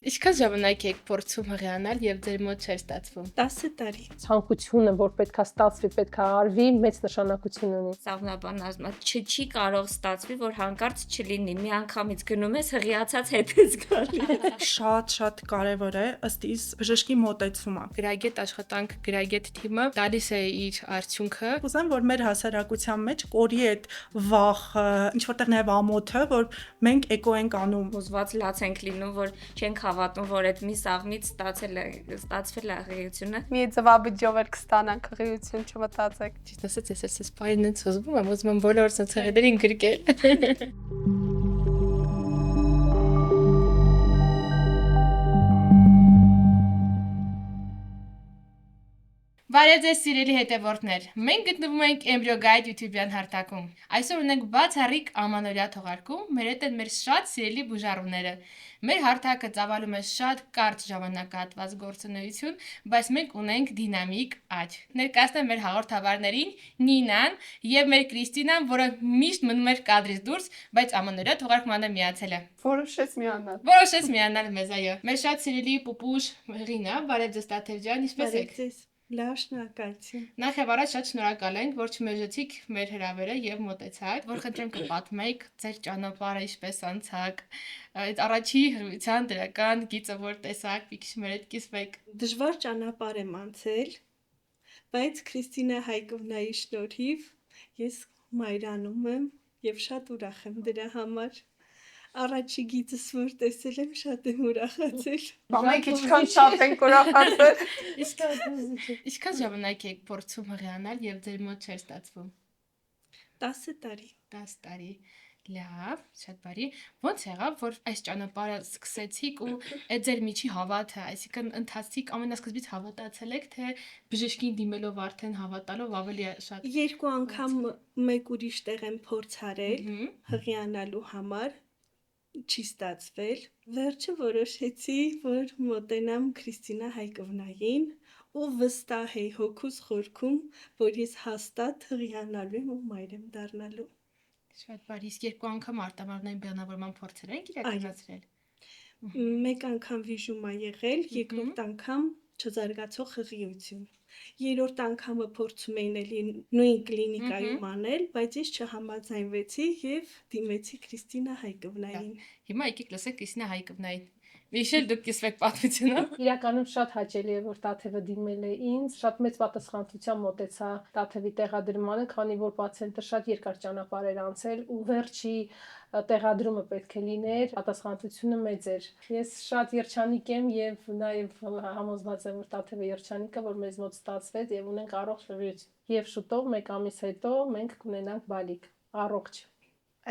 Ինչքան ժամանակ եք փորձում հղիանալ եւ ձեր մոտ չէր ստացվում։ 10 տարի։ Ցանկությունը, որ պետքա ստացվի, պետքա արվի, մեծ նշանակություն ունի։ Սաղմնաբանն ասում է, չի կարող ստացվի, որ հանկարծ չլինի։ Մի անգամից գնում ես հղիացած հետ ես գալի։ Շատ կարևոր է ըստ իս բժշկի մոտեցումը։ Գրագետ աշխատանք, գրագետ թիմը տալիս է իր արդյունքը։ Ուզեմ, որ մեր հասարակության մեջ կորի այդ վախը, ինչ որտեղ նաև ամոթը, որ մենք էկո ենք անում։ Ուզված լաց ենք լինում, որ չենք հավատում, որ այդ մի սաղմից ստացվել է հղիությունը։ Մի ձվաբջջով էլ կստանանք հղիություն, չմտածեք։ Ճիշտ ասած, ես այս պայնն եմ ուզում եմ բոլոր ցեղերին գրկել։ Բարև ձեզ սիրելի հետևորդներ, մենք գտնվում ենք Embryo Guide YouTube-յան հարթակում։ Այսօր ունենք բացառիկ ամանորյա թողարկում, մեր հետ են մեր շատ սիրելի բուժառուները։ Մեր հարթակը ծավալում է շատ կարճ ժամանակահատված գործունեություն, բայց մենք ունենք դինամիկ աճ։ Ներկայացնեմ մեր հաղորդավարներին Նինան եւ մեր Կրիստինան, որը միշտ մնում էր կադրից դուրս, բայց ամանորյա թողարկմանը միացել է։ Որոշեց միանալ մեզ, այո։ Մեր շատ սիրելի պուպուշ Ղինա, բարև ձեզ Տաթև ջան, ինչպե՞ս եք։ Լավ, շնորհակալություն։ Նախ եւ առաջ շատ շնորհակալ ենք, որ չմերժեցիք մեր հրավերը եւ մոտեցաք, որ խնդրեմ կպատմեք ձեր ճանապարհը ինչպես անցաք, այդ առաջի հրվության դրական գիծը որ տեսաք, մի քիչ մեր հետ կիսվեք։ Դժվար ճանապարհ եմ անցել, բայց Քրիստինա Հայկովնայի շնորհիվ ես մայրանում եմ եւ շատ ուրախ եմ դրա համար։ Առաջի գիծս որ տեսել եմ, շատ եմ ուրախացել։ Մենք ինչքան շատ ենք ուրախացել։ Ինչքան ժամանակ եք փորձում հղիանալ եւ ձեր մոտ չէր ստացվում։ 10 տարի։ 10 տարի։ Լավ, շատ բարի։ Ոնց եղավ, որ այս ճանապարհը սկսեցիք ու այդ ձեր միջի հավատը, այսինքն ընթացիկ ամենասկզբից հավատացել եք, թե բժշկին դիմելով արդեն հավատալով ավելի շատ։ Երկու անգամ մեկ ուրիշ տեղ եմ փորձ արել հղիանալու համար, չի ստացվել։ Վերջը որոշեցի, որ մոտենամ Քրիստինա Հայկովնային ու վստահ էի հոգուս խորքում, որ ես հաստատ հղիանալու եմ ու մայր եմ դառնալու։ Շատ բարի, իսկ երկու անգամ արտամարմնային բեղմնավորման փորձեր եք իրականացրել։ Մեկ անգամ վիժում ա եղել, երկրորդ անգամ չզարգացող հղիություն։ Երրորդ անգամը փորձում էին էլի նույն կլինիկայում անել, բայց ես չհամաձայնվեցի եւ դիմեցի Քրիստինա Հայկովնային։ Հիմա եկեք լսենք Քրիստինա Հայկովնային։ Միշել դուք կիսվեք պատմությունը։ Իրականում շատ հաճելի է, որ Տաթևը դիմել է ինձ, շատ մեծ պատասխանատվությամբ մոտեցա Տաթևի տեղադրմանը, քանի որ պացիենտը շատ երկար ճանապարհ էր անցել ու վերջի տեղադրումը պետք է լիներ, պատասխանատվությունը մեծ էր։ Ես շատ երջանիկ եմ եւ նաեւ համոզված եմ, որ Տաթևը երջանիկ է, որ մեզ մոտ ստացվեց եւ ունենք առողջ հղիություն։ Եվ շուտով մեկ ամիս հետո մենք կունենանք բալիկ, առողջ։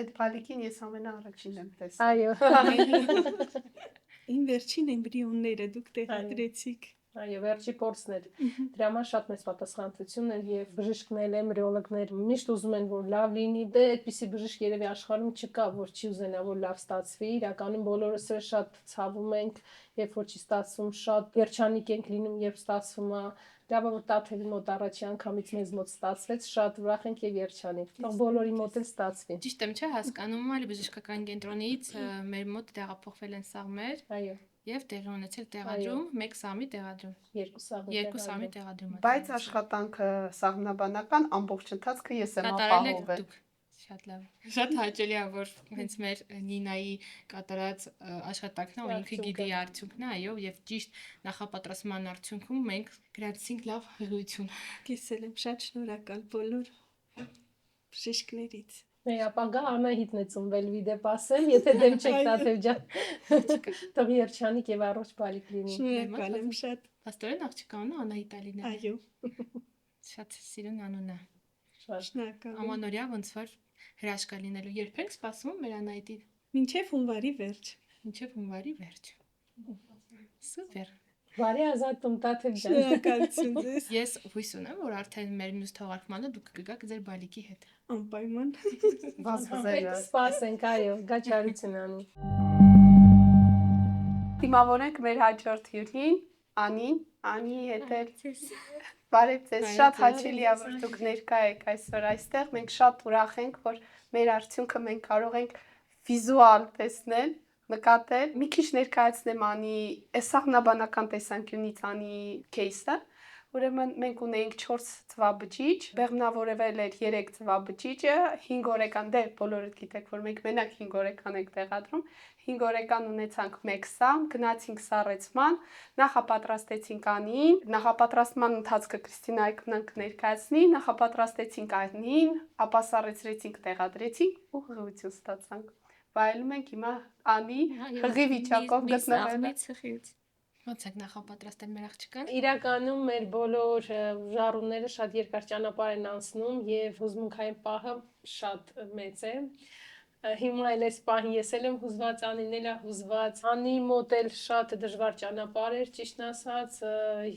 Այդ բալիկին ես ամենաառաջին եմ տեսել։ Այո։ Իմ վերջին էմբրիոնները դուք տեղադրեցիք։ Այո, վերջի փորձն էր։ Դրա համար շատ մեծ պատասխանատվություն էր եւ բժիշկներ, էմբրիոլոգներ միշտ ուզում են, որ լավ լինի։ Դե այդպիսի բժիշկ երևի աշխարհում չկա, որ չի ուզենա, որ լավ ստացվի։ Իրականում բոլորս էլ շատ ցավում ենք, երբ որ չի ստացվում, շատ երջանիկ ենք լինում, երբ ստացվում է։ Դա որ Տաթևի մոտ առաջի անգամից մեզ մոտ ստացվեց, շատ ուրախ ենք եւ երջանիկ։ Թող բոլորի մոտ էլ ստացվի։ Ճիշտ եմ, չէ՞, հասկանում եմ, բժշկական կենտրոնից մեր մոտ տեղափոխվել են սաղմեր։ Այո։ Եվ տեղի ունեցել տեղադրում, 1 սաղմի տեղադրում, 2 սաղմի 2 սաղմի տեղադրում։ Բայց աշխատանքը սաղմնաբանական ամբողջ ընթացքը ես եմ կատարել եք ապահովել։ դուք։ Շատ լավ։ Շատ հաճելի է, որ հենց մեր Նինայի կատարած աշխատանքն է ու ինքը գիտի արդյունքն է, այո, եւ ճիշտ նախապատրաստման արդյունքում մենք գրանցեցինք լավ հղիություն։ Ես էլ եմ շատ շնորհակալ բոլոր բժիշկներից։ Մեր ապագա Անահիտն է ծնվել վիդեո ասեմ, եթե դեմ չեք Տաթև ջան։ Թող երջանիկ եւ առողջ բալիկ լինի։ Շնորհակալ եմ շատ։ Աստորեն աղջիկա անունը Անահիտ Ալինա։ Այո։ Շատ սիրուն անուն է։ Շնորհակալ եմ։ Ամանորյա ոնց որ հրաշք լինելու։ Երբ ենք սպասում մեր Անահիտի։ Մինչև հունվարի վերջ։ Մինչև հունվարի վերջ։ Սուպեր։ Բարի ազատում Տաթև ջան։ Շնորհակալություն ձեզ։ Ես հույս ունեմ, որ արդեն մեր մյուս թողարկմանը դուք կգաք ձեր բալիկի հետ։ Անպայման։ Վազվզելը։ Սպասենք, այո, գաչարություն անի։ Դիմավորենք մեր հաջորդ հյուրին, Անին, Անի հետ էլ։ Բարև ձեզ, շատ հաճելի է, որ դուք ներկա եք այսօր այստեղ։ Մենք շատ ուրախ ենք, որ մեր արդյունքը մենք կարող ենք վիզուալ տեսնել, նկատել։ Մի քիչ ներկայացնեմ անի սահմանաբանական տեսանկյունից անի кейսը։ Ուրեմն մենք ունեինք 4 ծվաբջիջ, բեղմնավորվել էր 3 ծվաբջիջը, 5 օրեկան, դե բոլորդ գիտեք, որ մենք մենակ 5 օրեկան ենք տեղադրում, 5 օրեկան ունեցանք 1 սամ, գնացինք սառեցման, նախապատրաստեցինք անին, նախապատրաստման ընթացքը Քրիստինա Հայկովնան կներկայացնի, նախապատրաստեցինք անին, ապա սառեցրեցինք, տեղադրեցինք ու հղիություն ստացանք։ Վայելում ենք հիմա անի հղի վիճակով գտնվելը։ Ոնց եք նախապատրաստել մեր աղջկան։ Իրականում մեր բոլոր ժառուները շատ երկար ճանապարհ են անցնում եւ հուզմունքային պահը շատ մեծ է։ Հիմա էլ այս պահին ես եմ հուզված, Անին էլ է հուզված։ Անի մոտ էլ շատ դժվար ճանապարհ էր, ճիշտն ասած,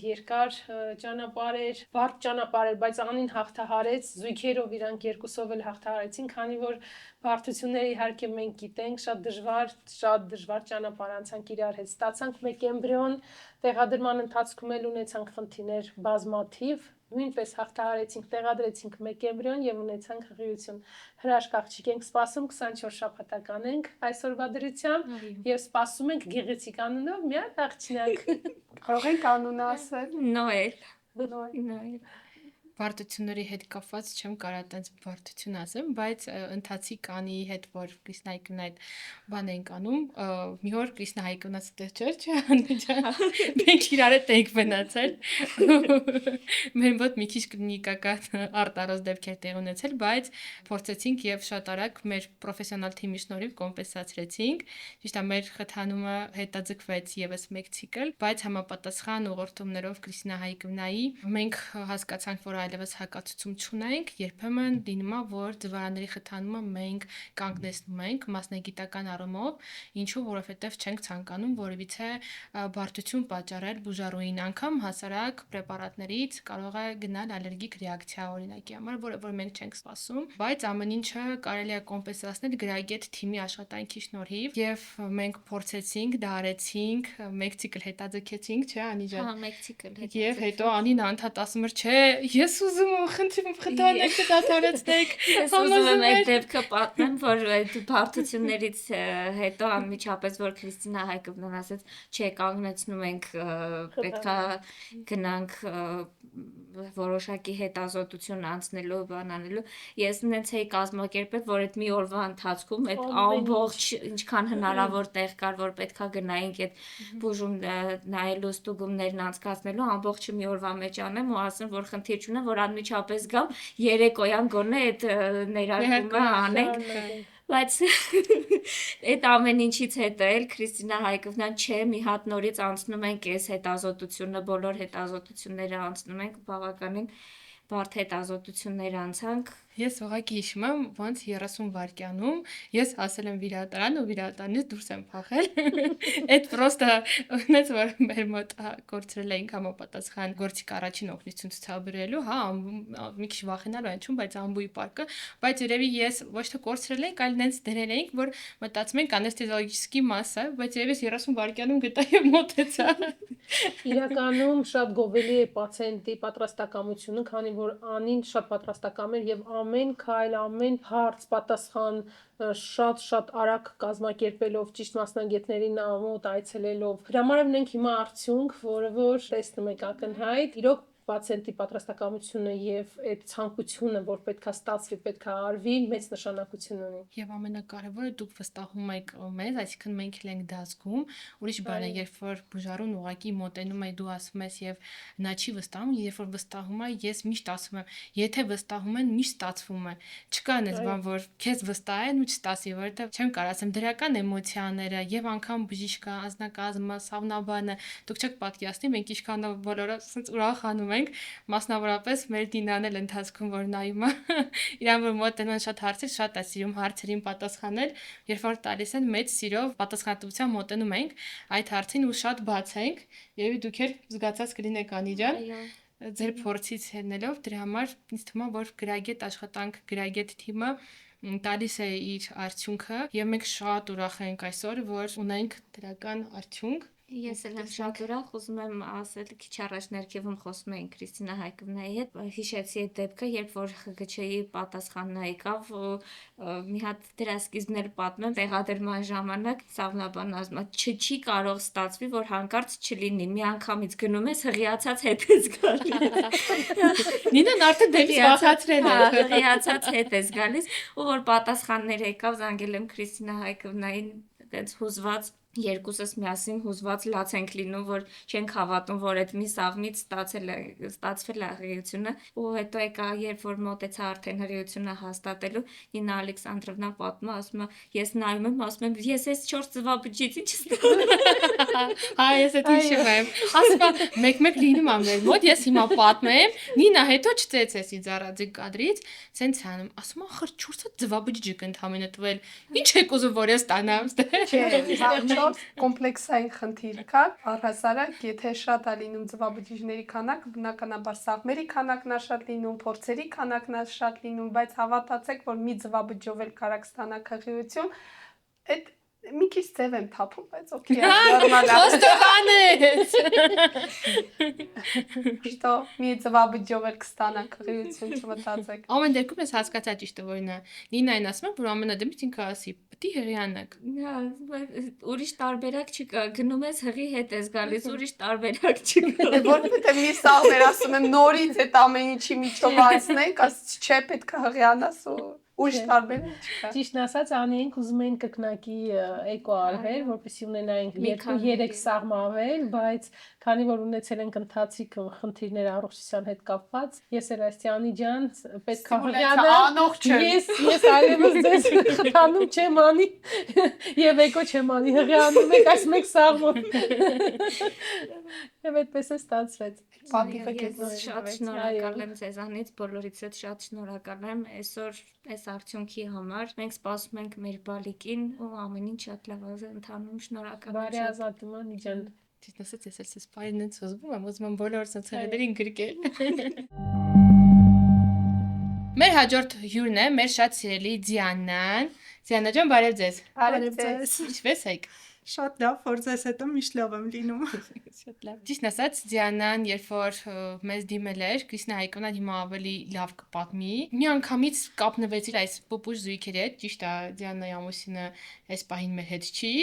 երկար ճանապարհ էր, բարդ ճանապարհ էր, բայց Անին հաղթահարեց, զույգերով իրանք երկուսով էլ հաղթահարեցին, քանի որ բարդությունները իհարկե մենք գիտենք, շատ դժվար ճանապարհ անցանք իրար հետ։ Ստացանք մեկ էմբրիոն, տեղադրման ընթացքում էլ ունեցանք խնդիրներ բազմաթիվ, նույնպես հաղթահարեցինք, տեղադրեցինք մեկ էմբրիոն եւ ունեցանք հղիություն։ Հրաշք աղջիկ ենք, սպասում 24 շաբաթական ենք այսօրվա դրությամբ եւ սպասում ենք գեղեցիկ անունով մի հատ աղջնակ։ Կարող ենք անունը ասել։ Նոել։ Բարդությունների հետ կապված չեմ կարա տենց բարդություն ասեմ, բայց ընթացիկ անի հետ որ Քրիստինա Հայկովնա այդ բան ենք անում, մի օր Քրիստինա Հայկովնա ստեղ չէր, չէ՞, մենք իրար հետ ենք մնացել։ Մեր մոտ մի քիչ կլինիկական արտարոց դեպքեր տեղ ունեցել, բայց փորձեցինք եւ շատ արագ մեր պրոֆեսիոնալ թիմի շնորհիվ կոմպենսացրեցինք։ Ճիշտ է, մեր խթանումը հետաձգվեց եւս մեկ ցիկլ, բայց համապատասխան ուղղորդումներով Քրիստինա Հայկովնայի մենք հասկացանք, որ այլևս հակացություն չունենք, երբեմն լինում է, որ ձվարանների խթանումը մենք կանգնեցնում ենք մասնագիտական առումով, ինչու, որովհետև չենք ցանկանում որևիցե բարդություն պատճառել բուժառուին, անգամ հասարակ պրեպարատներից կարող է գնալ ալերգիկ ռեակցիա օրինակի համար, որը որ մենք չենք սպասում, բայց ամեն ինչը կարելի է կոմպենսացնել գրագետ թիմի աշխատանքի շնորհիվ եւ մենք փորձեցինք, դա արեցինք, մեկ ցիկլ հետաձգեցինք, չէ, Անի ջան։ Հա, մեկ ցիկլ հետ։ Եվ հետո Անին անդադ ասում էր, չէ, ես ուզում եմ խնդրում խթանեք, դադարեցնեք։ Ես ուզում եմ այդ դեպքը պատմեմ, որ այդ բարդություններից հետո անմիջապես որ Քրիստինա Հայկովնան ասեց, չէ, կանգնեցնում ենք, պետքա գնանք որոշակի հետազոտություն անցնելու, բան անելու։ Ես նենց էի կազմակերպել, որ այդ մի օրվա ընթացքում այդ ամբողջ ինչքան հնարավոր տեղ կար, որ պետքա գնայինք այդ բուժում նայելու, ստուգումներն անցկացնելու, ամբողջը մի օրվա մեջ անեմ ու ասեմ, որ խնդիր չունեմ, որ անմիջապես գամ, երեկոյան գոնե այդ ներարկումը անենք, բայց այդ ամեն ինչից հետո էլ Քրիստինա Հայկովնան չէ, մի հատ նորից անցնում ենք այս հետազոտությունը, բոլոր հետազոտությունները անցնում ենք, բավականին բարդ հետազոտություններ անցանք։ Ես ուղղակի հիշում եմ, ոնց 30 վայրկյանում ես հասել եմ վիրահատարան ու վիրահատարանից դուրս եմ փախել։ Այդ պրոստը ունեց որ մեր մոտ կորցրել էինք համապատասխան գործիք առաջին օգնություն ցուցաբերելու, հա, մի քիչ վախենալու են չուն, բայց ամբույի պարկը, բայց երևի ես ոչ թե կորցրել էինք, այլ նենց դրել էինք, որ մտածում ենք անեստեզիոլոգիչի մասը, բայց երևի 30 վայրկյանում գտա եւ մոտեցա։ Իրականում շատ գովելի է պացիենտի պատրաստակամությունը, քանի որ Անին շատ պատրաստակամ էր եւ ամեն քայլ, ամեն հարց պատասխան շատ արագ կազմակերպելով, ճիշտ մասնագետների մոտ այցելելով։ Հրամարը ունենք հիմա արդյունք, որը որ տեսնում եք ակնհայտ, իրոք պացիենտի պատրաստակամությունը եւ այդ ցանկությունը, որ պետքա ստացվի, պետքա արվի, մեծ նշանակություն ունի։ Եվ ամենակարևորը դուք վստահում եք մեզ, այսինքն մենք էլ ենք դա զգում, ուրիշ բան է, երբ որ բուժարուն ուղակի մոտենում է, դու ասում ես եւ նա չի վստահում, երբ որ վստահում է, ես միշտ ասում եմ, եթե վստահում են, միշտ ստացվում է։ Չկա այնպես բան, որ քեզ վստահեն ու չստացի, որովհետեւ չեմ կարող ասեմ դրական էմոցիաները եւ անգամ բժիշկը, անձնակազմը, սավնաբանը, դուք չեք պատկերացնի, մենք ինչքանով բոլորը ասած ուրախանում ենք, մասնավորապես մեր Դինան էլ ընթացքում որ նայում է, իրան որ մոտենում են շատ հարցեր, շատ է սիրում հարցերին պատասխանել, երբ որ տալիս են մեծ սիրով պատասխանատվությամբ մոտենում ենք այդ հարցին ու շատ բաց ենք, երևի դուք էլ զգացած կլինեք Անի ջան, ձեր փորձից ելնելով, դրա համար ինձ թվում է որ գրագետ աշխատանք, գրագետ թիմը տալիս է իր արդյունքը եւ մենք շատ ուրախ ենք այսօր որ ունենք դրական արդյունք Ես էլ եմ շատ ուրախ, ուզում եմ ասել, քիչ առաջ ներքևում խոսում էինք Քրիստինա Հայկովնայի հետ, հիշեցի այդ դեպքը, երբ որ ԽԳՉ-ի պատասխանն եկավ ու մի հատ դրա սկիզբն էլ պատմեմ, տեղադրման ժամանակ Սաղմնաբանն ասում է, չի կարող ստացվի, որ հանկարծ չլինի, մի անգամից գնում ես հղիացած հետ ես գալիս։ Նինան արդեն դեպի վախացրել է։ Հղիացած հետ ես գալիս, ու որ պատասխաններ եկավ, զանգել եմ Քրիստինա Հայկովնային, այդպես հուզված երկուսս միասին հուզված լաց ենք լինում, որ չենք հավատում, որ այդ մի սաղմից ստացվել է հղիությունը, ու հետո եկա, երբ որ մոտեցա արդեն հղիությունը հաստատելու, Նինա Ալեքսանդրովնա պատմում է, ասում է, ես նայում եմ, ասում եմ, ես այս 4 ծվաբջից ինչ ստանում։ Հա, ես այդ հիշում եմ։ Ասում եմ, մեկ-մեկ լինում ա մեր մոտ, ես հիմա պատմեմ, Նինա հետո չծեցես ինձ առածի կադրից, սենց անում, ասում ախր 4 ծվաբջիջ ընդհանրապես տվել։ Ինչ եք ուզում, որ ես ստանամ։ Չէ, կոմպլեքսային խնդիր կա, առհասարակ, եթե շատ է լինում ծվաբջիջների քանակը, բնականաբար սաղմերի քանակն է շատ լինում, փորձերի քանակն է շատ լինում, բայց հավատացեք, որ մի ծվաբջջով էլ կարաք ստանաք հղիություն, այդ մի քիչ ձև եմ թափում, բայց օքեյ է, նորմալ է։ Ոստովանեց։ Что մի ծվաբջջով էլ կստանաք հղիություն, չմտածեք։ Ամեն դեպքում ես հասկացա ճիշտը որ Նինային ասում եմ, որ ամենադեմից ինքը ասի, պետք է հղիանաք։ Ուրիշ տարբերակ չկա, գնում ես հղի հետ ես գալիս, ուրիշ տարբերակ չկա։ Որովհետև մի սաղմեր ասում եմ նորից այդ ամեն ինչի միջով անցնենք, ասես չէ, պետք է հղիանաս ու ուրիշ տարբերակ չկա։ Ճիշտն ասած, անենք ուզում էին կրկնակի էկո արվել, որպեսզի ունենայինք Մի 2-3 սաղմավել, բայց քանի որ ունեցել ենք ընթացիկ խնդիրներ առողջության հետ կապված, ես էլ Աստյանի ջան, պետք է հղիանամ։ Ես այլևս ձեզ խթանում չեմ անի եւ էկո չեմ անի, հղիանում եք այս մեկ սաղմով։ Եվ այդպես է ստացվեց։ Ես շատ շնորհակալ եմ ձեզանից, բոլորից հետ շատ շնորհակալ եմ այսօր այս արդյունքի համար։ Մենք սպասում ենք մեր բալիկին ու ամեն ինչ շատ լավ է ընթանում, շնորհակալ եմ։ Բարի ազատում անի ջան։ Ճիշտ ասած, ես էլ սպայրն եմ ուզում եմ, ուզում եմ բոլոր սոցիալներին գրկել։ Մեր հաջորդ հյուրն է մեր շատ սիրելի Դիանան։ Դիանա ջան, բարև ձեզ։ Բարև ձեզ։ Ինչպե՞ս եք։ Շատ լավ, որ ձեզ հետո միշտ լավ եմ լինում։ Շատ լավ։ Ճիշտ ասած, Դիանան, երբ որ մեզ դիմել էր, Քրիստինա Հայկովնան հիմա ավելի լավ կպատմի։ Մի անգամից կապնվեցիր այս պուպուշ զույգերի հետ, ճիշտ է, Դիանայի ամուսինը այս պահին մեր հետ չի,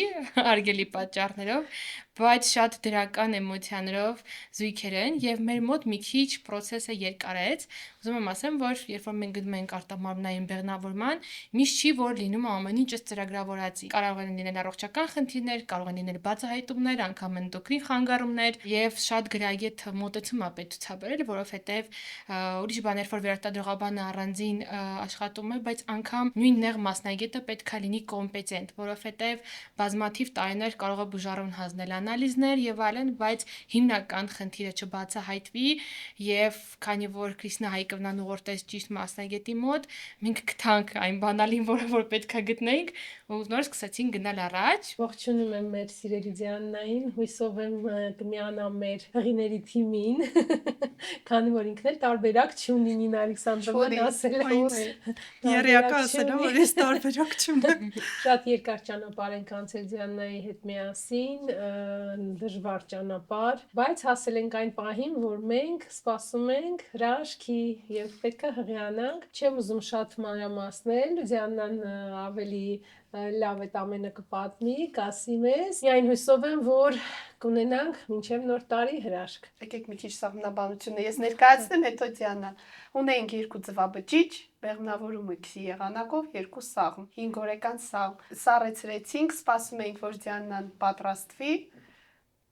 արգելի պատճառներով, բայց շատ դրական էմոցիաներով զույգեր են եւ մեր մոտ մի քիչ process-ը երկարեց։ Ուզում եմ ասեմ, որ երբ որ մենք գնում ենք արտամարմնային բեղմնավորման, միշտ չի որ լինում ամեն ինչը ծրագրավորածի։ Կարող են լինել առողջական խնդիրներ, կարող են լինել բացահայտումներ, անգամ էնդոկրին խանգարումներ եւ շատ գրագետ մոտեցում է պետք ցուցաբերել, որովհետեւ ուրիշ բաներ որ վերարտադրողաբանը առանձին աշխատում է, բայց անգամ նույն նեղ մասնագետը պետք է լինի կոմպետենտ, որովհետեւ բազմաթիվ տարիներ կարող է բուժարուն հանձնել անալիզներ եւ այլն, բայց հիմնական խնդիրը չբացահայտվի եւ քանի որ Քրիստինա Հայկովնան ուղղորդեց ճիշտ մասնագետի մոտ, մենք գտանք այն բանալին, որ պետքա գտնեինք ու նոր սկսեցինք գնալ առաջ։ Ողջունում եմ մեր սիրելի Դիանային, հույսով եմ կմիանա մեր հղիների թիմին, քանի որ ինքն էլ տարբերակ չունի Նինա Ալեքսանդրովնան ասել է։ Երեակա ասել եմ, որ ես տարբերակ չունեմ։ Շատ երկար ճանապարհ ենք անցել Դիանայի հետ միասին, դժվար ճանապարհ, բայց հասել ենք այն պահին, որ մենք սպասում ենք հրաշքի եւ պետք է հղիանանք։ Չեմ ուզում շատ մանրամասնել, Դիանան ավելի լավ այդ ամենը կպատմի, կասի մեզ։ Միայն հույսով եմ, որ կունենանք մինչև նոր տարի հրաշք։ Եկեք մի քիչ սաղմնաբանությունը ես ներկայացնեմ, հետո Դիանա։ Ունենք 2 ծվաբջիջ, բեղմնավորումը քսի եղանակով 2 սաղմ, 5 օրեկան սաղմ։ Սառեցրեցինք, սպասում էինք, որ Դիանան պատրաստվի,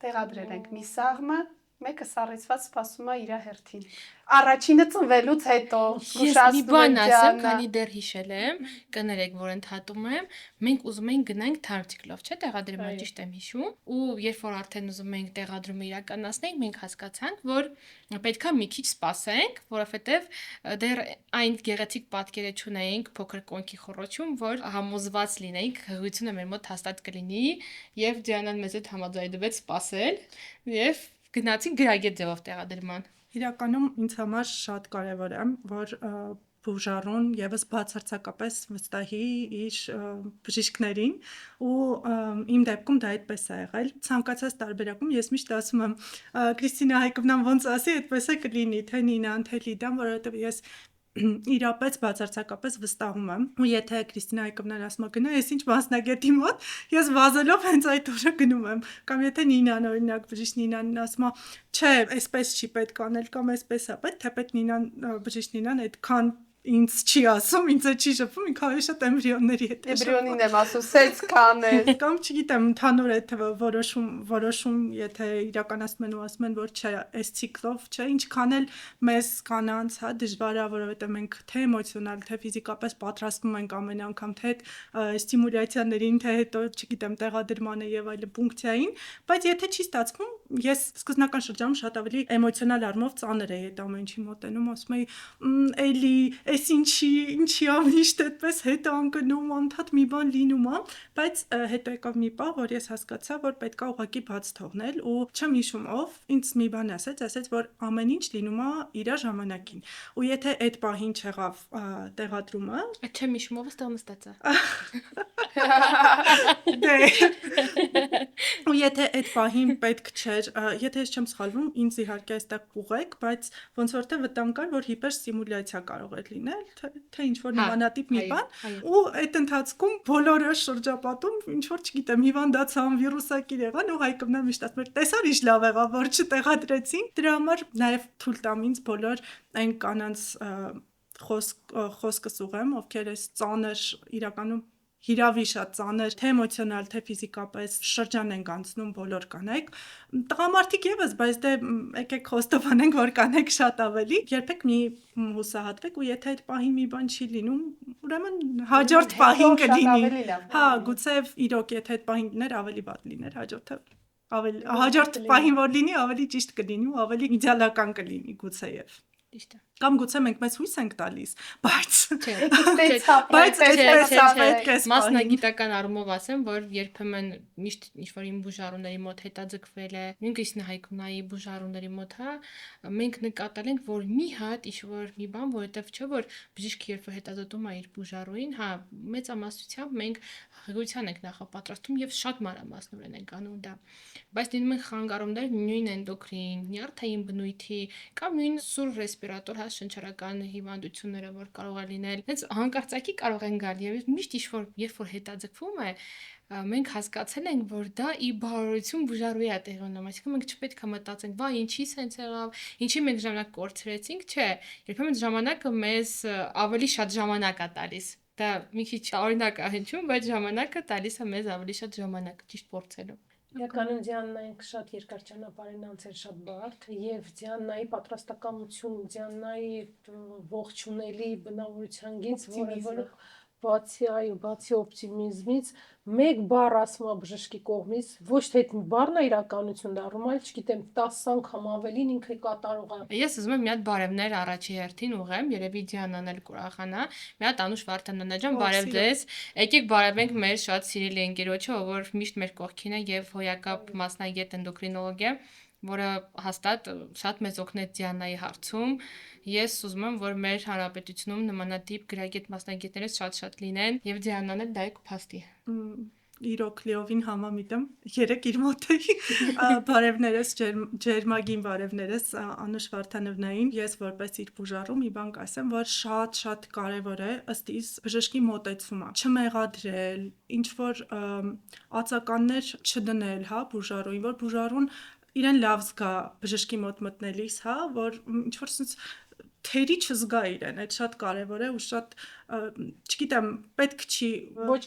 տեղադրել ենք մի սաղմը, մեկը սառեցված սպասում է իր հերթին։ Առաջինը ծնվելուց հետո Ես մի բան ասեմ, քանի դեռ հիշել եմ, կներեք, որ ընդհատում եմ, մենք ուզում ենք գնանք թարմցիկլով, չէ՞, տեղադրումը ճիշտ եմ հիշում, ու երբ որ արդեն ուզում ենք տեղադրումը իրականացնենք, մենք հասկացանք, որ պետքա մի քիչ սպասենք, որովհետև դեռ այն գեղեցիկ պատկերը չունեինք փոքր կոնքի խոռոչում, որ համոզված լինեինք, հղիությունը մեր մոտ հաստատ կլինի, եւ Դիանան մեզ հետ համաձայնվեց սպասել, եւ գնացինք գրագետ ձևով տեղադրման։ Իրականում ինձ համար շատ կարևոր է, որ բուժառուն եւս բացարձակապես վստահի իր բժիշկներին ու իմ դեպքում դա այդպես է եղել ցանկացած տարբերակում ես միշտ ասում եմ Կրիստինա Հայկովնան ոնց ասի այդպես է կլինի թե Նինան թե Լիդան որովհետեւ ես իրապես բացարձակապես վստահում եմ ու եթե Կրիստինա Հայկովնան ասում է գնա ես ինչ մասնագետի մոտ ես վազելով հենց այդ օրը գնում եմ կամ եթե Նինան օրինակ բժիշկ Նինան ասում է չէ այսպես չի պետք անել կամ այսպես է պետք թեպետ Նինան բժիշկ Նինան այդքան ինձ չի ասում, ինձ չի շփվում, ինքը ավելի շատ էմբրիոնների հետ է շփվում։ Էմբրիոնին եմ ասում, սենց կանել։ Կամ չգիտեմ, ընդհանուր այդ որոշում, եթե իրականացնում են ու ասում են, որ չէ, այս ցիկլով, չէ, ինչքան էլ մեզ կանանց, հա, դժվար է, որովհետեւ մենք թե էմոցիոնալ, թե ֆիզիկապես պատրաստվում ենք ամեն անգամ, թե ստիմուլյացիաներին, թե հետո, չգիտեմ, տեղադրմանը եւ այլ ֆունկցիային, բայց եթե չի ստացվում, ես սկզբնական շրջանում շատ ավելի էմոցիոնալ առումով ծանր էի այդ ամեն ինչի մոտենում, ասում էի, էլի Այս ինչի ամիշտ այդպես հետո անկնում անդադ մի բան լինում է, բայց հետո եկավ մի պահ, որ ես հասկացա, որ պետք է ուղղակի բաց թողնել ու չեմ հիշում ով ինձ մի բան ասաց, որ ամեն ինչ լինում է իր ժամանակին։ Ու եթե այդ պահին չեղավ տեղադրումը, չեմ հիշում ով ստեղ նստած է։ Դե։ Ու եթե այդ պահին պետք չէր, եթե ես չեմ սխալվում, ինձ իհարկե այստեղ կուղեք, բայց ոնց որ թե վտանգ կար, որ հիպերստիմուլյացիա կարող է լինել, թե ինչ որ նմանատիպ մի բան, ու այդ ընթացքում բոլորը շրջապատում ինչ որ չգիտեմ, հիվանդացան, վիրուսակիր եղան ու Հայկովնան միշտ ասում էր, տեսար ինչ լավ եղավ, որ չտեղադրեցին։ Դրա համար նաև թույլ տամ ինձ բոլոր այն կանանց խոսքս ուղեմ, ովքեր այս ծանր իրականում հիրավի շատ ծանր, թե էմոցիոնալ, թե ֆիզիկապես շրջան են անցնում բոլոր կանայք։ Տղամարդիկ եւս, բայց դե եկեք խոստովանենք, որ կանայք շատ ավելի, երբեք մի հուսահատվեք ու եթե այդ պահին մի բան չի լինում, ուրեմն հաջորդ պահին կլինի։ Հա, գուցե իրոք եթե այդ պահին լիներ, ավելի վատ լիներ հաջորդը։ Ավելի հաջորդ պահին որ լինի, ավելի ճիշտ կլինի ու ավելի իդեալական կլինի գուցեև։ Ճիշտ է։ Կամ գուցե մենք մեզ հույս ենք տալիս, բայց մասնագիտական առումով ասեմ, որ երբեմն միշտ ինչ-որ իմ բուժառուների մոտ հետաձգվել է, նույն Կրիստինա Հայկովնայի բուժառուների մոտ, հա, մենք նկատել ենք, որ մի հատ ինչ-որ մի բան, որովհետև չէ, որ բժիշկը երբ որ հետազոտում է իր բուժառուին, հա, մեծամասնությամբ մենք հղիության ենք նախապատրաստում եւ շատ մանրամասնորեն ենք անում դա։ Բայց լինում են խանգարումներ նույն էնդոկրին, նյարդային բնույթի կամ նույն սուր ռեսպիրատոր, հա, շնչառական հիվանդությունները, որ կարող է լինել, հենց հանկարծակի կարող են գալ եւ միշտ ինչ-որ երբ որ հետաձգվում է, մենք հասկացել ենք, որ դա ի բարօրություն բուժառուի է տեղի ունենում, այսինքն մենք չպետք է մտածենք, վայ, ինչի սենց եղավ, ինչի մենք ժամանակ կորցրեցինք, չէ, երբեմն ժամանակը մեզ ավելի շատ ժամանակ է տալիս։ Դա մի քիչ օրինակ է հնչում, բայց ժամանակը տալիս է մեզ ավելի շատ ժամանակ ճիշտ փորձելու։ Իրականում Դիաննային շատ երկար ճանապարհ են անցել, շատ բարդ եւ Դիաննայի պատրաստակամություն, Դիաննայի ողջունելի բնավորության գից, որը բացի օպտիմիզմից մեկ բառ ասում է բժշկի կողմից, ոչ թե այդ բառն է իրականություն դառնում, այլ չգիտեմ 10 անգամ ավելին ինքը կատարող է։ Ես ուզում եմ մի հատ բարևներ առաջի հերթին ուղեմ, երևի Դիանան էլ կուրախանա։ Մի հատ Անուշ Վարդանանաջան, բարև ձեզ։ Եկեք բարևենք մեր շատ սիրելի ընկերոջը, որ միշտ մեր կողքին է եւ հոյակապ մասնագետ էնդոկրինոլոգ է, որը հաստատ շատ մեծ օգնեց Դիանայի հարցում։ Ես ուզում եմ, որ մեր հանրապետությունում նմանատիպ գրագետ մասնագետներից շատ լինեն եւ Դիանան էլ դա է կփաստի։ Իրոք լիովին համամիտ եմ, երեք իր մոտ էի, բարևներս, ջերմագին բարևներս Անուշ Վարդանովնային, ես որպես իր բուժառու մի բան կասեմ, որ շատ կարևոր է ըստ իս բժշկի մոտեցումը, չմեղադրել, ինչ-որ ածականներ չդնել, հա, բուժառուին, որ բուժառուն իրեն լավ զգա բժշկի մոտ մտնելիս, հա, որ ինչ-որ sense թերի չզգա իրեն, այդ շատ կարևոր է ու շատ, չգիտեմ, պետք չի ոչ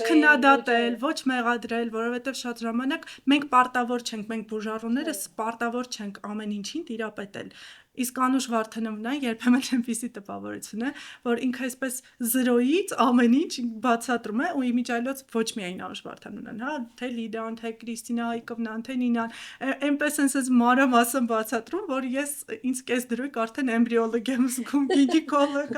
քննադատել, ոչ մեղադրել, որովհետև շատ ժամանակ մենք պարտավոր չենք, մենք բուժառուներս պարտավոր չենք ամեն ինչին տիրապետել։ Իսկ Անուշ Վարդանովնան երբեմն այնպիսի տպավորություն է, որ ինքը այսպես զրոյից ամեն ինչ բացատրում է ու իմիջիայլոց ոչ միայն Անուշ Վարդանովնան, հա, թե Լիդան, թե Կրիստինա Հայկովնան, թե Նինան, այնպես sense մանրամասն բացատրում, որ ես ինձ կես դրույք արդեն էմբրիոլոգ եմ զգում, գինեկոլոգ,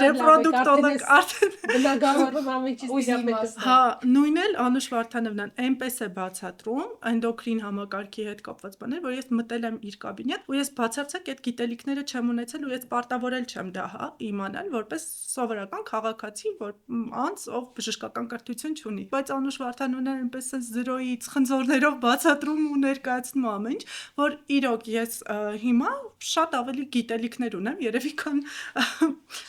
ռեպրոդուկտոլոգ, արդեն բնագավառում ամենից տիրապետում։ Հա, նույնն էլ Անուշ Վարդանովնան այնպես է բացատրում էնդոկրին համակարգի հետ կապված բաներ, որ ես մտել եմ իր կաբինետ ու ես բացարձակ այդ գիտելիքները չեմ ունեցել ու ես պարտավորել չեմ դա, հա, իմանալ որպես սովորական քաղաքացի, որ անց ով բժշկական կրթություն չունի։ Բայց Անուշ Վարդանյանը այնպես է զրոյից խնձորներով բացատրում ու ներկայացնում ամեն ինչ, որ իրոք ես հիմա շատ ավելի գիտելիքներ ունեմ, երևի քան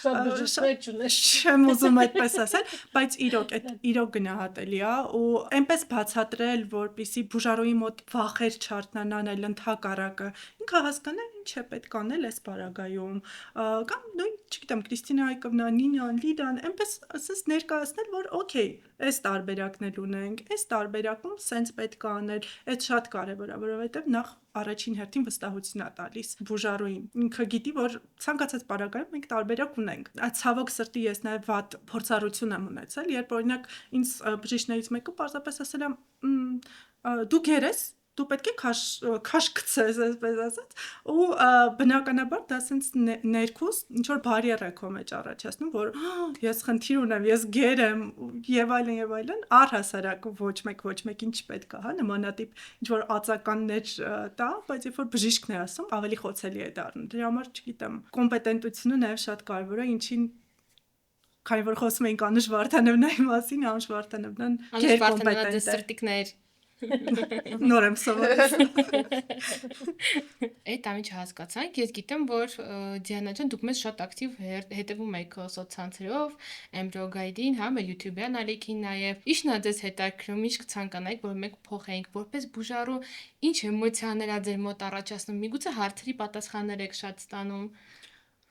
Շատ բժիշկներ չունես։ չեմ ուզում այդպես ասել, բայց իրոք գնահատելի է ու այնպես բացատրել, որպեսզի բուժարոյի մոտ վախեր չարտնանան, այլ ընդհակառակը ինքը հասկանա ինչ է պետք անել այս պարագայում, կամ նույն, չգիտեմ, Կրիստինա Հայկովնան, Նինան, Լիդան, այնպես ասես ներկայացնել, որ օքեյ, այս տարբերակներ ունենք, այս տարբերակում սենց պետք է անել, այդ շատ կարևոր է, որովհետև նախ առաջին հերթին վստահություն է տալիս բուժարոյին։ Ինքը գիտի, որ ցանկացած պարագայում մենք տարբերակ ունենք։ Այդ ցավոք սրտի ես նաև վատ փորձառություն եմ ունեցել, երբ օրինակ ինձ բժիշկներից մեկը պարզապես ասել է. «Դու գեր ես, դու պետք է քաշ գցես», այսպես ասած, ու բնականաբար դա սենց ներքուս ինչ որ բարիեր է քո մեջ առաջացնում, որ ես խնդիր ունեմ, ես գեր եմ եւ այլն, առհասարակ ոչ մեկին չպետք է, հա, նմանատիպ ինչ որ ածականներ տա, բայց երբ որ բժիշկն է ասում, ավելի խոցելի է դառնում։ Դրա համար, չգիտեմ, կոմպետենտությունը նաեւ շատ կարեւոր է, ինչին քանի որ խոսում էինք Անուշ Վարդանովնայի մասին, Անուշ Վարդանովնան Վարդանովնա սրտիկներ նոր եմ սովորել։ Այդ ամիջը հասկացանք, ես գիտեմ, որ Դիանա ջան, դուք մեզ շատ ակտիվ հետևում եք սոցցանցերով, Embryo-Guide-ին, հա, մեր YouTube-յան ալիքին նաև։ Ի՞նչն է ձեզ հետաքրքրում, ինչ կցանկանայիք, որ մենք փոխենք, որպես բուժարու, ինչ էմոցիաներ ա ձեր մոտ առաջացնում, միգուցե հարցերի պատասխաններ եք շատ ստանում։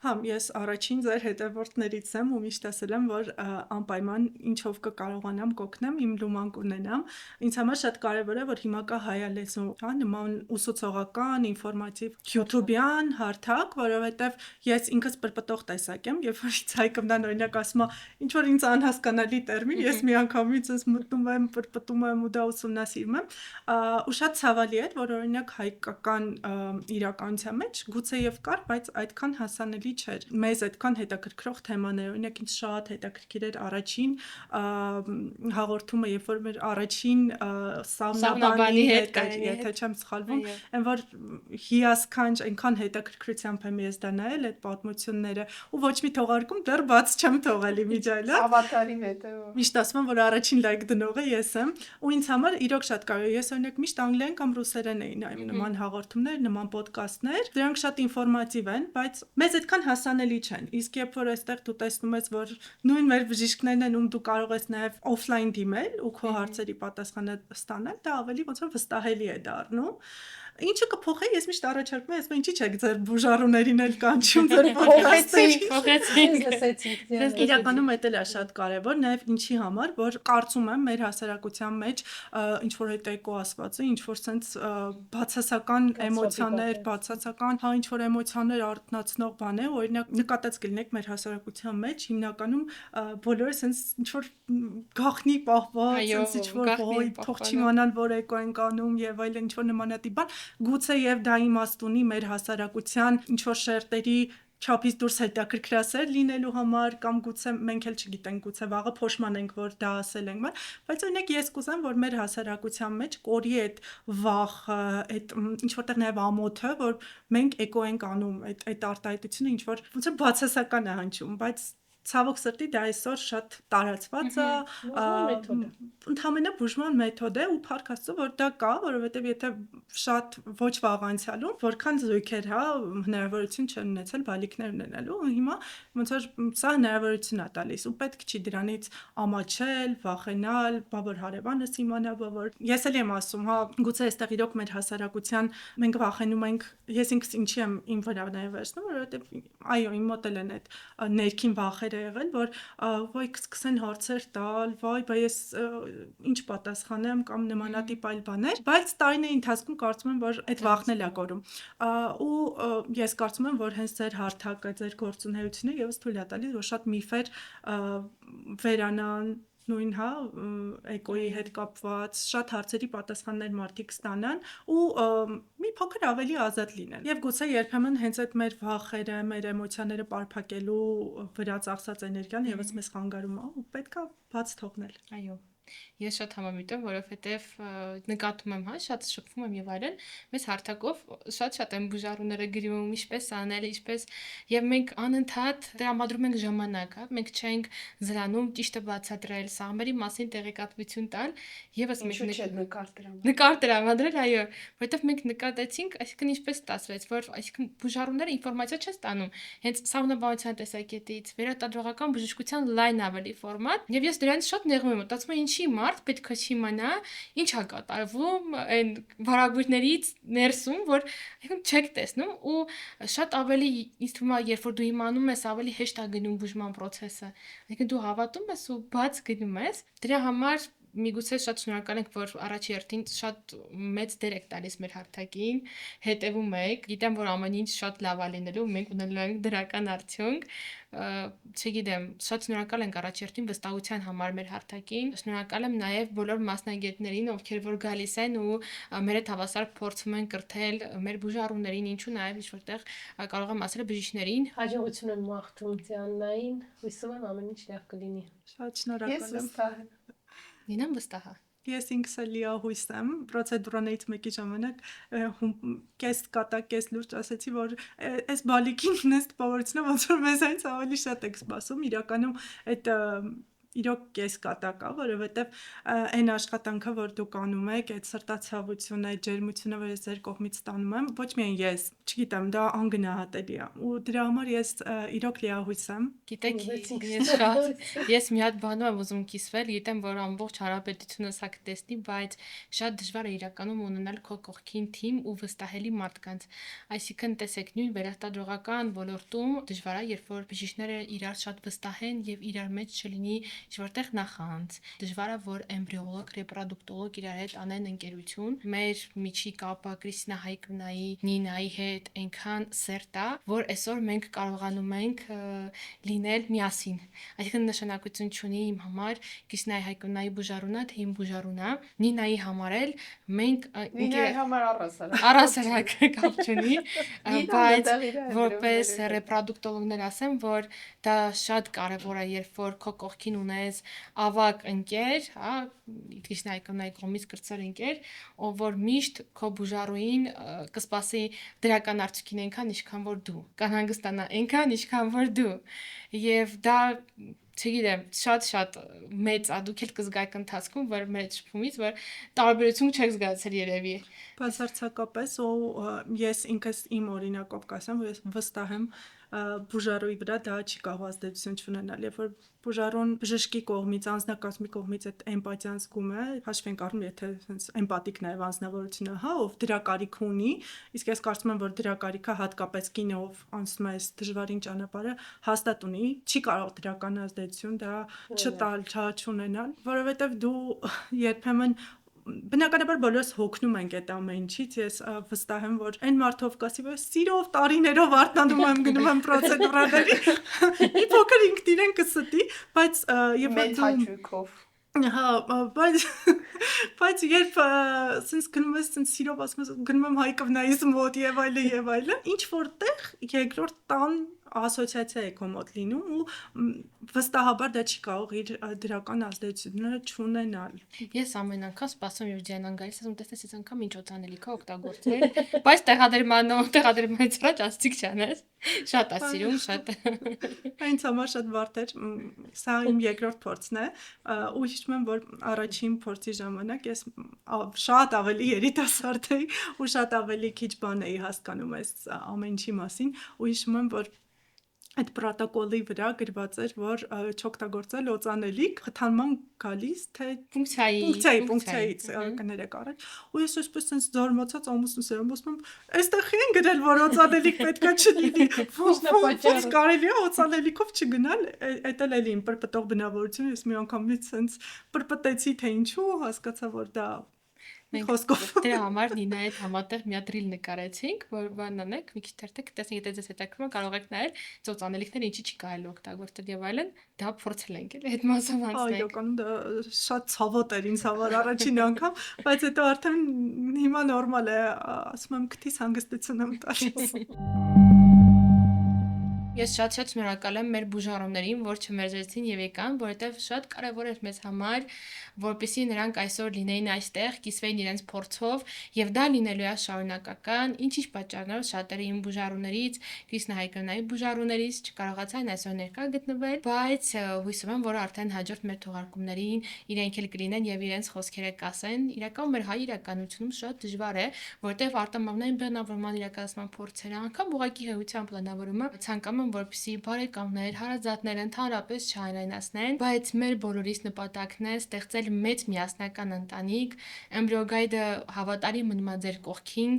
Հա, ես առաջին ձեր հետևորդներից եմ ու միշտ ասել եմ, որ անպայման ինչով կկարողանամ կօգնեմ, իմ լուման կունենամ։ Ինձ համար շատ կարևոր է, որ հիմա կա հայալեզու, հա, նման ուսուցողական, ինֆորմատիվ YouTube-յան հարթակ, որովհետև ես ինքս պրպտող տեսակ եմ, երբ որ ինձ Հայկովնան օրինակ ասում է, ինչ որ ինձ անհասկանալի տերմին, ես միանգամից ես մտնում եմ, պրպտում եմ ու դա ուսումնասիրում եմ, ու շատ ցավալի է, որ օրինակ հայկական իրականության մեջ գուցեև կար, բայց այդքան հասանելի չէր։ Մեզ այդքան հետաքրքրող թեմաներ, օրինակ ինձ շատ հետաքրքիր էր առաջին հաղորդումը, երբ որ մեր առաջին Սամնաբանի հետ էր, եթե չեմ սխալվում, այն որ հիասքանչ այնքան հետաքրքրությամբ եմ ես դա նայել այդ պատմությունները ու ոչ մի թողարկում դեռ բաց չեմ թողել իմիջայլը։ Ավատարի հետո։ Միշտ ասում եմ, որ առաջին լայք դնողը ես եմ, ու ինձ համար իրոք շատ կարևոր է։ Ես օրինակ միշտ անգլերեն կամ ռուսերեն էի նայում նման հաղորդումներ, նման ոդկասթներ։ Դրանք շատ ինֆորմատիվ են, բայց մեզ այդքան հասանելի չեն։ Իսկ երբ որ այստեղ դու տեսնում ես, որ նույն մեր բժիշկներն են, ում դու կարող ես նաև օֆլայն դիմել ու քո հարցերի պատասխանը ստանալ, դա ավելի ոնց որ վստահելի է դառնում։ Ինչը կփոխի, ես միշտ առաջարկում եմ, ասում ինչի՞ չեք ձեր բուժարուներին էլ կանչում, ձեր Փոխեցինք։ Իրականում դա էլ է շատ կարևոր, նաև ինչի համար, որ կարծում եմ մեր հասարակության մեջ ինչ որ հետ էկո ասվածը, ինչ որ sense բացասական էմոցիաներ, բացասական, հա, ինչ որ էմոցիաներ արտնացնող բան է, օրինակ նկատած կլինեք մեր հասարակության մեջ հիմնականում բոլորը sense ինչ որ գախնի պահված, sense ինչ որ ոյ թող չիմանան, որ էկո են կանում եւ այլն ինչ որ նմանատիպ բան, գուցե եւ դա իմաստ ունի մեր հասարակության ինչ որ շերտերի չափից դուրս հետաքրքրասեր լինելու համար կամ գուցե մենք էլ չգիտենք, գուցե վաղը փոշմանենք, որ դա ասել ենք, բայց օրինակ ես կուզեմ, որ մեր հասարակության մեջ կորի այդ վախը, այդ ինչ որտեղ նաև ամոթը, որ մենք էկո ենք անում, այդ արտահայտությունը ինչ որ ոնց որ բացասական է հնչում, բայց ցավոք սրտի դա այսօր շատ տարածված է, ընդհանրապես բուժման մեթոդ է ու փառք Աստծո, որ դա կա, որովհետև եթե շատ ոչ վաղ անցյալում, որքան զույգեր, հա, հնարավորություն չեն ունեցել բալիկներ ունենալու, ու հիմա ոնց որ սա հնարավորություն է տալիս ու պետք չի դրանից ամաչել, վախենալ, բա որ հարևանս իմանա, բա որ ես էլ եմ ասում, հա, գուցե այստեղ իրոք մեր հասարակության մենք վախենում ենք, ես ինքս ինչի եմ իմ վրա նաև վերցնում, որովհետև այո, իմ մոտ էլ են այդ ներքին վախեր եղել, որ ոյ կսկսեն հարցեր տալ, վայ, բա ես ինչ պատասխանեմ կամ նմանատիպ այլ բաներ, բայց տարիների ընթացքում կարծում եմ, որ այդ վախն էլ է կորում։ Ու ես կարծում եմ, որ հենց ձեր հարթակը, ձեր գործունեությունը եւս թույլ է տալիս, որ շատ միֆեր վերանան նույն, հա, էկոյի հետ կապված շատ հարցերի պատասխաններ մարդիկ ստանան ու մի փոքր ավելի ազատ լինեն։ Եվ գուցե երբեմն հենց այդ մեր վախերը, մեր էմոցիաները պարփակելու վրա ծախսած էներգիան եւս մեզ խանգարում է ու պետքա բաց թողնել։ Այո, Ես շատ համամիտ եմ, որովհետև նկատում եմ, հա, շատ շփվում եմ եւ այլն, մեզ հարթակով շատ են բուժառուները գրում, ինչպես անել, ինչպես եւ մենք անընդհատ տրամադրում ենք ժամանակ, հա, մենք չենք զրանում ճիշտը բացատրել, սաղմերի մասին տեղեկատվություն տալ, եւս Ինչու՞ մենք չէ նկար դրամ։ նկար տրամադրել, այո, որովհետև մենք նկատեցինք, այսինքն ինչպես ստացվեց, որ այսինքն բուժառուները ինֆորմացիա չեն ստանում, հենց սահմանաբանության տեսակետից, վերարտադրողական բժշկության լայն ավելի ֆորմատ, եւ ես դրանից շատ նեղում եմ, մտածում եմ ինչի մարդ պետք է չիմանա, ինչ է կատարվում այն վարագույրներից ներսում, որ այսինքն չեք տեսնում ու շատ ավելի ինձ թվում է, երբ որ դու իմանում ես, ավելի հեշտ է գնում բուժման process-ը, այսինքն դու հավատում ես ու բաց գնում ես, դրա համար միգուցե շատ շնորհակալ ենք, որ առաջի հերթին շատ մեծ դեր եք տալիս մեր հարթակին, հետևում եք, գիտեմ, որ ամեն ինչ շատ լավ է լինելու, մենք ունենալու ենք դրական արդյունք, չգիտեմ, շատ շնորհակալ ենք առաջի հերթին վստահության համար մեր հարթակին, շնորհակալ եմ նաև բոլոր մասնագետներին, ովքեր որ գալիս են ու մեր հետ հավասար փորձում են կրթել մեր բուժառուներին, ինչու նաև ինչ-որտեղ կարող եմ ասել բժիշկներին։ Հաջողություն եմ մաղթում Դիանային, հույսով եմ ամեն ինչ լավ կլինի։ Շատ Ես շնորհակալ եմ։ վստահ եմ։ Նինան վստահ է։ Ես ինքս էլ լիահույս եմ, պրոցեդուրաներից մեկի ժամանակ կես կատակ, կես լուրջ ասացի, որ այս բալիկին այս տպավորությունով ոնց որ մեզ այնց ավելի շատ եք սպասում, իրականում այդ իրոք կես կատակ է, որովհետև այն աշխատանքը, որ դուք անում եք, այդ սրտացավությունը, այդ ջերմությունը, որ ես ձեր կողմից ստանում եմ, ոչ միայն ես, չգիտեմ, դա անգնահատելի է, ու դրա համար ես իրոք լիահույս եմ։ Գիտեք, Ուզեցինք ես մի հատ բանում եմ ուզում կիսվել, գիտեմ, որ ամբողջ հարաբերությունը սա կտեսնի, բայց շատ դժվար է իրականում ունենալ քո կողքին թիմ ու վստահելի մարդկանց։ Այսինքն, տեսեք, նույն վերարտադրողական ոլորտում դժվար է, երբ որ բժիշկները իրար շատ վստահեն եւ իրար մեջ չլինի ինչ-որտեղ նախանց։ Դժվար է, որ էմբրիոլոգ, ռեպրոդուկտոլոգ իրար հետ անեն ընկերություն։ Մեր միջի կապը Կրիստինա Հայկվնայի, Նինայի հետ այնքան սերտ է, որ այսօր մենք կարողանում ենք լինել միասին։ Այսինքն նշանակություն չունի իմ համար Կրիստինայի Հայկվնայի բուժառունա, թե իմ բուժառունա, Նինայի համար էլ մենք Նինայի համար առասարակ կապ չունի, բայց որպես որպես ռեպրոդուկտոլոգներ ասեմ, որ դա շատ կարևոր է, երբ որ քո կողքին ունես ավակ ընկեր, հա, Կրիստինայի Հայկվնայի կողմից կրտսեր ընկեր, ով որ միշտ քո բուժառուին կսպասի դրական արդյունքին այնքան, ինչքան որ դու, կանհանգստանա այնքան, ինչքան որ դու, եւ դա չգիտեմ, շատ մեծ է, դուք էլ կզգաք ընթացքում, որ մեր շփումից, որ տարբերություն չեք զգացել երևի։ Բացարձակապես, ու ես ինքս իմ օրինակով կասեմ, որ ես վստահ եմ բուժառուի վրա դա չի կարող ազդեցություն չունենալ, երբ որ բուժառուն բժշկի կողմից, անձնակազմի կողմից այդ էմպաթիան զգում է, հաշվենք առնում, եթե sense էմպաթիկ նաև անձնավորությունը, հա, ով դրա կարիք ունի, իսկ ես կարծում եմ, որ դրա կարիքը հատկապես կինը, ով անցնում է այս դժվարին ճանապարհը, հաստատ ունի, չի կարող դրական ազդեցություն դա չտալ, չունենալ, որովհետև դու երբեմն բնականաբար բոլորս հոգնում ենք այդ ամեն ինչից, ես վստահ եմ, որ այն մարդով կասի, որ սիրով տարիներով արտանում եմ գնում եմ պրոցեդուրաների, մի փոքր ինքն իրեն կստի, բայց երբ մեծ հաճույքով։ Հա, բայց երբ sense գնում ես sense սիրով ասում ես գնում եմ Հայկվնայից մոտ եւ այլն, ինչ որտեղ երկրորդ տան ասոցիացիա է քո մոտ լինում ու վստահաբար դա չի կարող իր դրական ազդեցությունը չունենալ։ Ես ամեն անգամ սպասում եմ Ջանան գալիս, ասում տեսնես այս անգամ ինչ օծանելիք է օգտագործել, բայց տեղադրմանից առաջ աստիկ չանես։ Շատ է սիրում, շատ։ Այնց համար շատ բարդ էր։ Սա իմ երկրորդ փորձն է, ու հիշում եմ, որ առաջին փորձի ժամանակ ես շատ ավելի երիտասարդ էի ու շատ ավելի քիչ բան էի հասկանում այս ամեն ինչի մասին, ու հիշում եմ, որ այդ պրոտոկոլի վրա գրված էր, որ չօգտագործել օծանելիք խթանման գալիս, թե ֆունկցիայից կներեք առաջ, ու ես այսպես sense զարմացած ամուսնուս եմ ասում, այստեղ են գրել, որ օծանելիք պետքա չլինի, ո՞նց կարելի է օծանելիքով չգնալ, այդ էլ էլի իմ պրպտող բնավորությունը, ես մի անգամից sense պրպտեցի, թե ինչու, հասկացա, որ դա խոսքով դրա համար Նինայի հետ համատեղ մի հատ ռիլ նկարեցինք, որ բան անեք, մի քիչ թերթեք, տեսնեք, եթե ձեզ հետաքրքրում է, կարող եք նայել ծոցանելիքները ինչի չի կարելի օգտագործել եւ այլն, դա փորձել ենք էլ այդ մասով անցնենք։ Այո, դա շատ ցավոտ էր ինձ համար առաջին անգամ, բայց հետո արդեն հիմա նորմալ է, ասում եմ, քթիս հանգստություն եմ տալիս։ Ես շատ շնորհակալ եմ մեր բուժառուներին, որ չմերժեցին եւ եկան, որովհետեւ շատ կարեւոր էր մեզ համար, որպեսզի նրանք այսօր լինեին այստեղ, կիսվեին իրենց փորձով եւ դա լինելու է շարունակական, ինչ-ինչ պատճառներով շատերը իմ բուժառուներից, Կրիստինա Հայկովնայի բուժառուներից չկարողացան այսօր ներկա գտնվել, բայց հույսով եմ, որ արդեն հաջորդ մեր թողարկումներին իրենք էլ կլինեն եւ իրենց խոսքերը կասեն։ Իրական մեր հայ իրականությունում շատ դժվար է, որտեղ արտամավնային բեռնավորման իրականացման փորձերը, անգամ ուղղակի հեության պլանավորումը ցանկանում եմ, որպեսզի բարեկամներ, հարազատներ ընդհանրապես չհայրայնացնեն, բայց մեր բոլորիս նպատակն է ստեղծել մեծ միասնական ընտանիք, Embryo-Guide-ը հավատարիմ մնում է ձեր կողքին,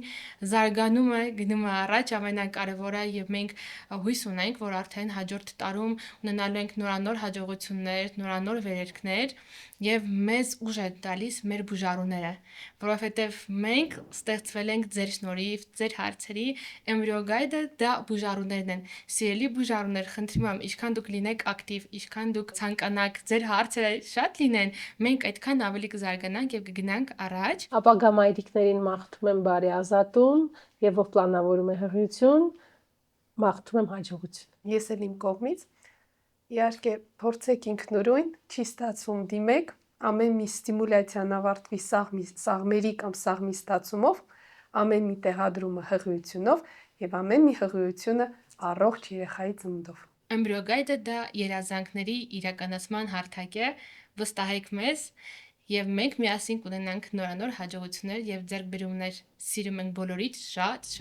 զարգանում է, գնում է առաջ, ամենակարևորը եւ մենք հույս ունենք, որ արդեն հաջորդ տարում ունենալու ենք նորանոր հաջողություններ, նորանոր վերելքներ եւ մեզ ուժ է տալիս մեր բուժառուները, որովհետեւ մենք ստեղծվել ենք ձեր շնորհիվ, ձեր հարցերի Embryo-Guide-ը դա բուժառուներն են։ Սիրելի բուժառուներ, խնդրում եմ, ինչքան դուք լինեք ակտիվ, ինչքան դուք ցանկանաք ձեր հարցերը շատ լինեն, մենք այդքան ավելի կզարգանանք եւ կգնանք առաջ։ Ապագա մայրիկներին մաղթում եմ բարի ազատում եւ ով պլանավորում է հղիություն, մաղթում եմ հաջողություն։ Ես էլ իմ կողմից իհարկե փորձեք ինքնուրույն, չի ստացվում դիմեք, ամեն մի ստիմուլյացիան ավարտվի սաղմերի կամ սաղմի ստացումով, ամեն մի տեղադրումը հղիությունով եւ ամեն մի հղիությունը առողջ երեխայի ծննդով։ Embryo-Guide-ը դա երազանքների իրականացման հարթակ է, վստահեք մեզ եւ մենք միասին կունենանք նորանոր հաջողություններ եւ ձեռքբերումներ։ Սիրում ենք բոլորիդ շատ։